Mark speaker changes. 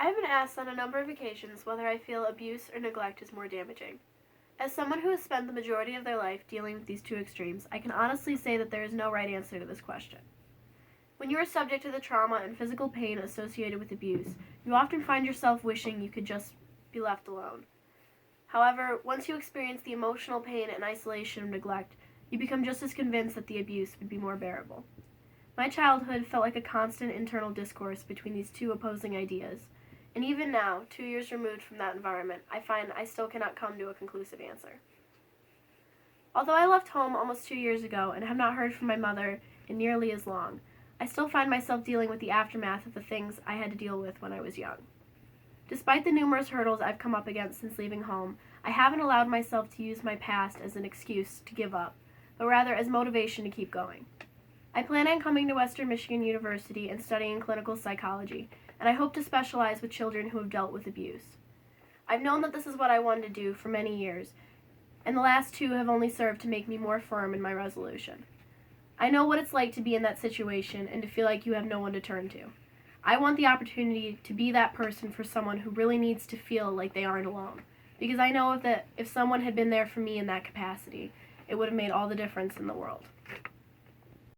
Speaker 1: I have been asked on a number of occasions whether I feel abuse or neglect is more damaging. As someone who has spent the majority of their life dealing with these two extremes, I can honestly say that there is no right answer to this question. When you are subject to the trauma and physical pain associated with abuse, you often find yourself wishing you could just be left alone. However, once you experience the emotional pain and isolation of neglect, you become just as convinced that the abuse would be more bearable. My childhood felt like a constant internal discourse between these two opposing ideas, and even now, 2 years removed from that environment, I find I still cannot come to a conclusive answer. Although I left home almost 2 years ago and have not heard from my mother in nearly as long, I still find myself dealing with the aftermath of the things I had to deal with when I was young. Despite the numerous hurdles I've come up against since leaving home, I haven't allowed myself to use my past as an excuse to give up, but rather as motivation to keep going. I plan on coming to Western Michigan University and studying clinical psychology, and I hope to specialize with children who have dealt with abuse. I've known that this is what I wanted to do for many years, and the last 2 have only served to make me more firm in my resolution. I know what it's like to be in that situation and to feel like you have no one to turn to. I want the opportunity to be that person for someone who really needs to feel like they aren't alone, because I know that if someone had been there for me in that capacity, it would have made all the difference in the world.